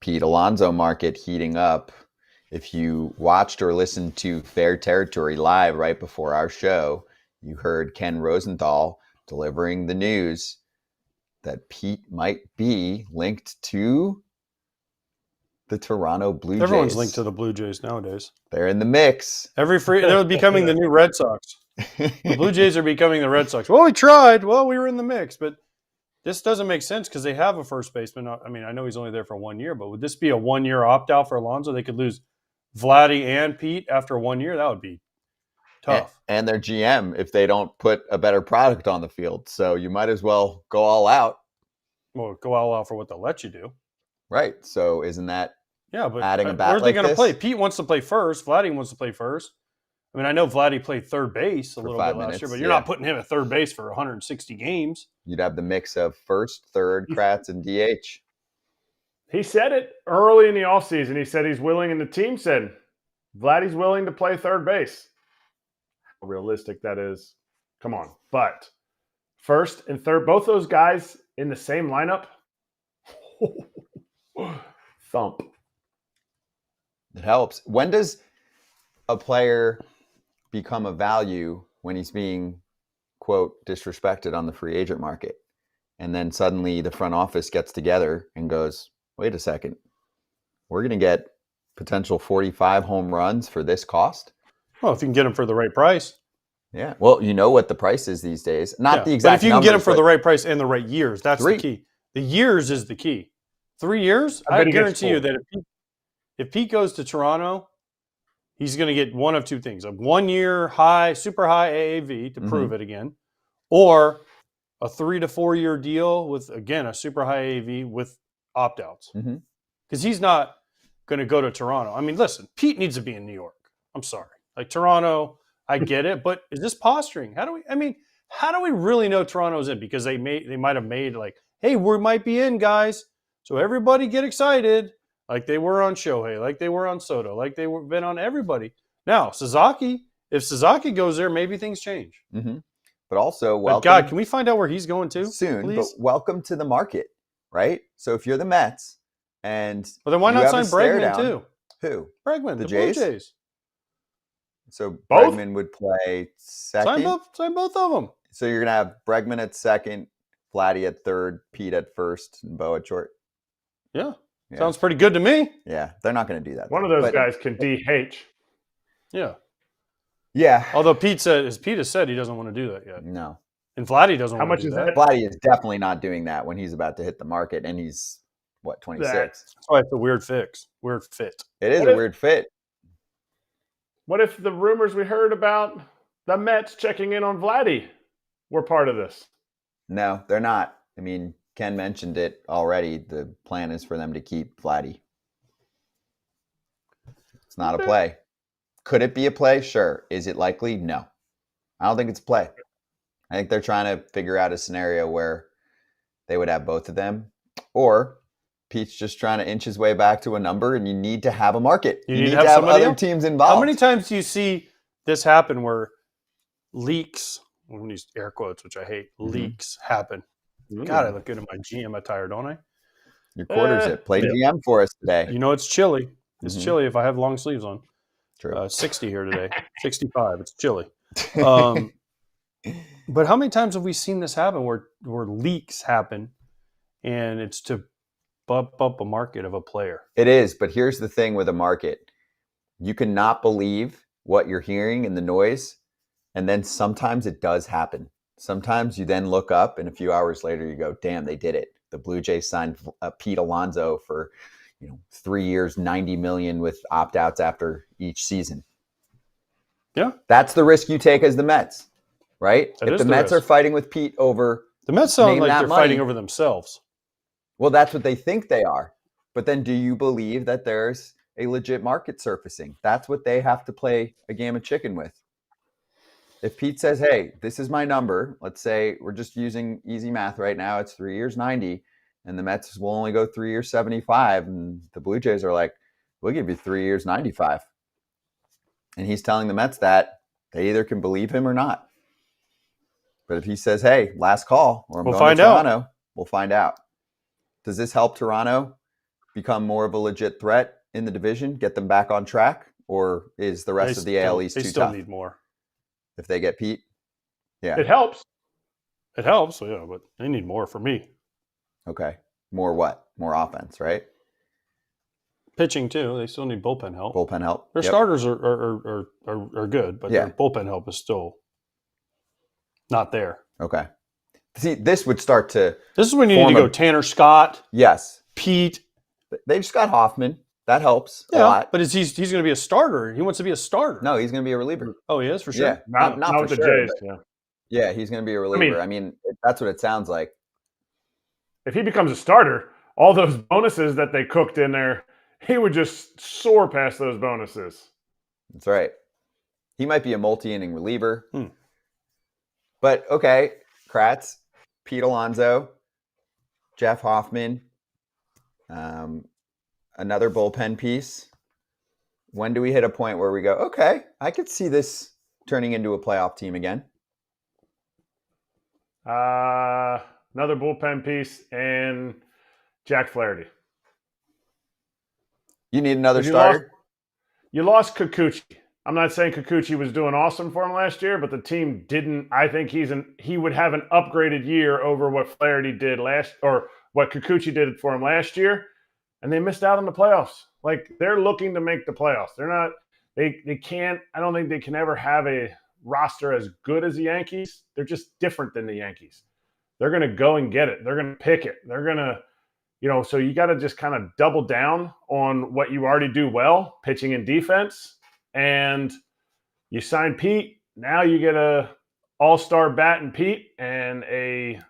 Pete Alonso market heating up. If you watched or listened to Fair Territory live right before our show, you heard Ken Rosenthal delivering the news that Pete might be linked to the Toronto Blue Jays. Everyone's linked to the Blue Jays nowadays. They're in the mix. They're becoming the new Red Sox. The Blue Jays are becoming the Red Sox. Well, we tried. Well, we were in the mix, but this doesn't make sense because they have a first baseman. I mean, I know he's only there for 1 year, but would this be a 1 year opt out for Alonso? They could lose Vladdy and Pete after 1 year. That would be tough. And their GM if they don't put a better product on the field. So you might as well go all out. Well, go all out for what they'll let you do. Right. So isn't that but adding a bat where's they going to this? play? Pete wants to play first. Vladdy wants to play first. I mean, I know Vladdy played third base a little bit last year, but you're not putting him at third base for 160 games. You'd have the mix of first, third, Kratz, and DH. He said it early in the offseason. He said he's willing, and the team said Vladdy's willing to play third base. How realistic that is. Come on. But first and third, both those guys in the same lineup. Thump. It helps. When does a player become a value when he's being, quote, disrespected on the free agent market? And then suddenly the front office gets together and goes, wait a second, we're going to get potential 45 home runs for this cost? Well, if you can get them for the right price. Yeah. Well, you know what the price is these days. Not the exact But if you can numbers, get them for the right price and the right years, that's the key. The years is the key. 3 years, I guarantee you that if Pete goes to Toronto, he's going to get one of two things: a 1 year super high AAV to prove it again, or a 3 to 4 year deal with, again, a super high AAV with opt outs. Because he's not going to go to Toronto. I mean, listen, Pete needs to be in New York. I'm sorry. Like Toronto, I get it, but is this posturing? How do we really know Toronto's in? Because they might have made like, hey, we might be in, guys. So everybody get excited, like they were on Shohei, like they were on Soto, like been on everybody. Now, if Sasaki goes there, maybe things change. But also, welcome. God, can we find out where he's going to? Soon, please? But welcome to the market, right? So if you're the Mets and well, then why not sign Bregman too? Who? Bregman, the Jays? Blue Jays. So Bregman would play second? Sign both of them. So you're going to have Bregman at second, Vladdy at third, Pete at first, and Bo at short? Yeah. Sounds pretty good to me. Yeah, they're not going to do that. One of those guys can DH. Yeah. Yeah. Although Pete has said he doesn't want to do that yet. No. And Vladdy doesn't want to do that. How much is that? Vladdy is definitely not doing that when he's about to hit the market, and he's, 26? That's why it's a weird fit. It is a weird fit. What if the rumors we heard about the Mets checking in on Vladdy were part of this? No, they're not. I mean, Ken mentioned it already. The plan is for them to keep Vladdy. It's not a play. Could it be a play? Sure. Is it likely? No. I don't think it's a play. I think they're trying to figure out a scenario where they would have both of them. Or Pete's just trying to inch his way back to a number, and you need to have a market. You need to have other teams involved. How many times do you see this happen where leaks, I'm going to use air quotes, which I hate, leaks happen? God, I look good in my GM attire, don't I? Your quarters it. Play GM for us today. You know it's chilly. It's chilly if I have long sleeves on. True. 60 here today. 65. It's chilly. But how many times have we seen this happen where leaks happen and it's to bump up a market of a player? It is, but here's the thing with a market. You cannot believe what you're hearing in the noise, and then sometimes it does happen. Sometimes you then look up, and a few hours later you go, damn, they did it. The Blue Jays signed Pete Alonso for 3 years, $90 million with opt-outs after each season. Yeah. That's the risk you take as the Mets, right? If the Mets are fighting with Pete over the Mets sound like they're fighting over themselves. Well, that's what they think they are. But then do you believe that there's a legit market surfacing? That's what they have to play a game of chicken with. If Pete says, hey, this is my number, let's say we're just using easy math right now, it's 3 years, 90, and the Mets will only go 3 years, 75, and the Blue Jays are like, we'll give you 3 years, 95. And he's telling the Mets that, they either can believe him or not. But if he says, hey, last call, or I'm going to Toronto, we'll find out. Does this help Toronto become more of a legit threat in the division, get them back on track, or is the rest of the AL East too tough? They still need more. If they get Pete? Yeah. It helps. It helps, yeah, but they need more for me. Okay. More what? More offense, right? Pitching too. They still need bullpen help. Bullpen help. Their starters are good, but their bullpen help is still not there. Okay. See, this would start to. This is when you need to go Tanner Scott. Yes. Pete. They just got Hoffman. That helps a lot. But he's going to be a starter. He wants to be a starter. No, he's going to be a reliever. Oh, he is for sure. Yeah, not for with the sure, Jays. Yeah, he's going to be a reliever. I mean, that's what it sounds like. If he becomes a starter, all those bonuses that they cooked in there, he would just soar past those bonuses. That's right. He might be a multi-inning reliever. But, okay, Kratz, Pete Alonso, Jeff Hoffman, another bullpen piece. When do we hit a point where we go, okay, I could see this turning into a playoff team again? Another bullpen piece and Jack Flaherty. You need another starter? You lost Kikuchi. I'm not saying Kikuchi was doing awesome for him last year, but the team didn't. I think he would have an upgraded year over what Flaherty did what Kikuchi did for him last year, and they missed out on the playoffs. Like, they're looking to make the playoffs. They're not. They can't. I don't think they can ever have a roster as good as the Yankees. They're just different than the Yankees. They're going to go and get it. They're going to pick it. They're going to. So you got to just kind of double down on what you already do well, pitching and defense. And you sign Pete. Now you get a all-star bat in Pete and a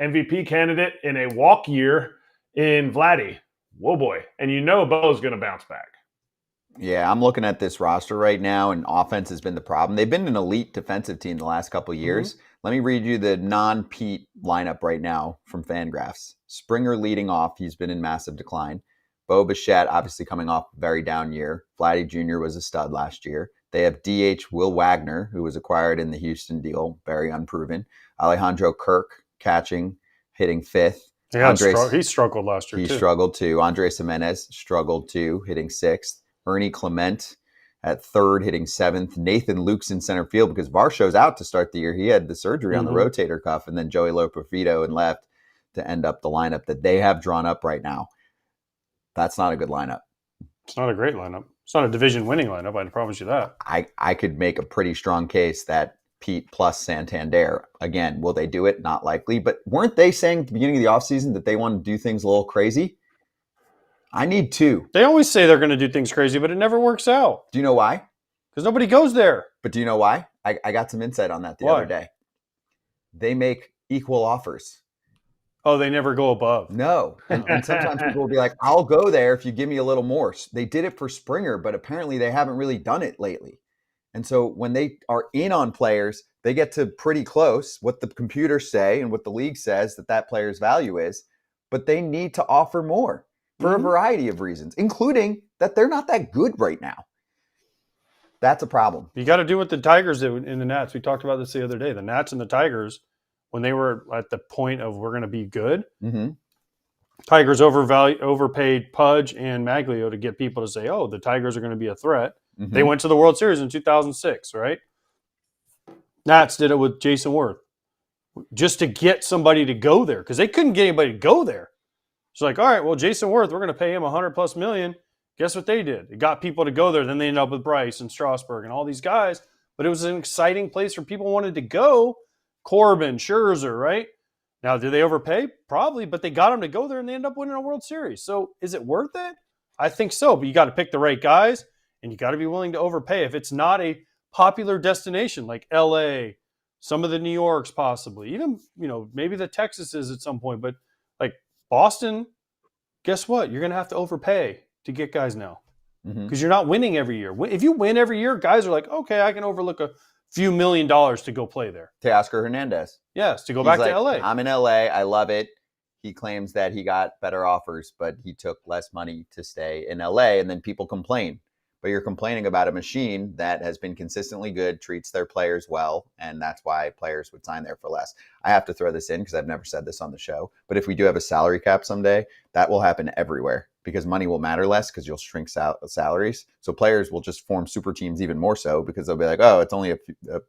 MVP candidate in a walk year in Vladdy. Whoa, boy. And Bo's going to bounce back. Yeah, I'm looking at this roster right now, and offense has been the problem. They've been an elite defensive team the last couple of years. Mm-hmm. Let me read you the non-Pete lineup right now from Fangraphs. Springer leading off. He's been in massive decline. Bo Bichette, obviously coming off a very down year. Vladdy Jr. was a stud last year. They have DH Will Wagner, who was acquired in the Houston deal, very unproven. Alejandro Kirk, catching, hitting fifth. He struggled last year, too. He struggled, too. Andres Jimenez struggled, too, hitting sixth. Ernie Clement at third, hitting seventh. Nathan Luke's in center field because Varsho's out to start the year. He had the surgery on the rotator cuff, and then Joey Lopofito in left to end up the lineup that they have drawn up right now. That's not a good lineup. It's not a great lineup. It's not a division-winning lineup, I promise you that. I could make a pretty strong case that Pete plus Santander. Again, will they do it? Not likely. But weren't they saying at the beginning of the offseason that they want to do things a little crazy? I need two. They always say they're going to do things crazy, but it never works out. Do you know why? Because nobody goes there. But do you know why? I got some insight on that the other day. They make equal offers. Oh, they never go above. No. And sometimes people will be like, I'll go there if you give me a little more. They did it for Springer, but apparently they haven't really done it lately. And so when they are in on players, they get to pretty close what the computers say and what the league says that player's value is, but they need to offer more for a variety of reasons, including that they're not that good right now. That's a problem. You got to do what the Tigers did in the Nats. We talked about this the other day. The Nats and the Tigers, when they were at the point of we're going to be good, Tigers overpaid Pudge and Maglio to get people to say, oh, the Tigers are going to be a threat. Mm-hmm. They went to the World Series in 2006, right? Nats did it with Jason Worth just to get somebody to go there because they couldn't get anybody to go there. It's like, all right, well, Jason Worth, we're going to pay him $100+ million. Guess what they did? It got people to go there. Then they ended up with Bryce and Strasburg and all these guys. But it was an exciting place where people wanted to go. Corbin, Scherzer, right? Now, did they overpay? Probably, but they got them to go there and they end up winning a World Series. So is it worth it? I think so, but you got to pick the right guys and you got to be willing to overpay. If it's not a popular destination like LA, some of the New Yorks possibly, even, maybe the Texases at some point, but like Boston, guess what? You're going to have to overpay to get guys now because you're not winning every year. If you win every year, guys are like, okay, I can overlook a few $1 million to go play there. Teoscar Hernandez. Yes, to go back to LA. I'm in LA. I love it. He claims that he got better offers, but he took less money to stay in LA, and then people complain. But you're complaining about a machine that has been consistently good, treats their players well, and that's why players would sign there for less. I have to throw this in because I've never said this on the show, but if we do have a salary cap someday, that will happen everywhere because money will matter less because you'll shrink salaries. So players will just form super teams even more so because they'll be like, oh, it's only a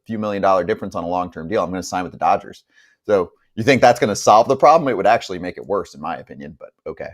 few $1 million difference on a long-term deal. I'm going to sign with the Dodgers. So you think that's going to solve the problem? It would actually make it worse, in my opinion. But okay,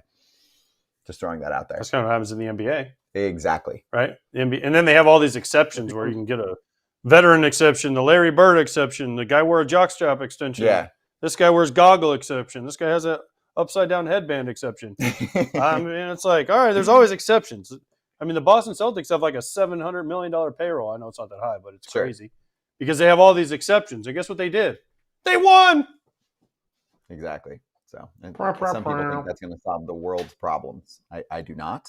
just throwing that out there. That's kind of what happens in the NBA. Exactly. Right? The NBA, and then they have all these exceptions where you can get a veteran exception, the Larry Bird exception, the guy wear a jockstrap extension. Yeah. This guy wears goggle exception. This guy has a upside down headband exception. I mean, it's like, all right, there's always exceptions. I mean, the Boston Celtics have like a $700 million payroll. I know it's not that high, but it's crazy because they have all these exceptions. And guess what they did? They won. Exactly. So some people think that's going to solve the world's problems. I do not.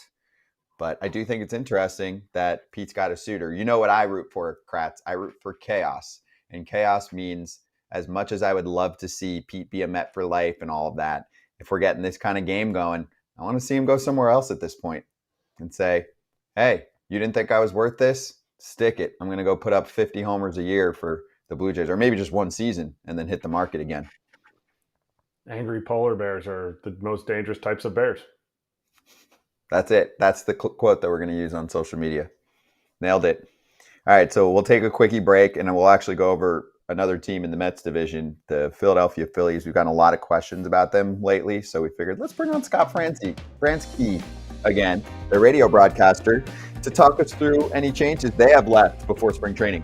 But I do think it's interesting that Pete's got a suitor. You know what I root for, Kratz? I root for chaos. And chaos means, as much as I would love to see Pete be a Met for life and all of that, if we're getting this kind of game going, I want to see him go somewhere else at this point and say, hey, you didn't think I was worth this? Stick it. I'm going to go put up 50 homers a year for the Blue Jays, or maybe just one season and then hit the market again. Angry polar bears are the most dangerous types of bears. That's it. That's the quote that we're going to use on social media. Nailed it. All right, so we'll take a quickie break, and then we'll actually go over another team in the Mets division, the Phillies. We've gotten a lot of questions about them lately, so we figured let's bring on Scott Franzke again, the radio broadcaster, to talk us through any changes they have left before spring training.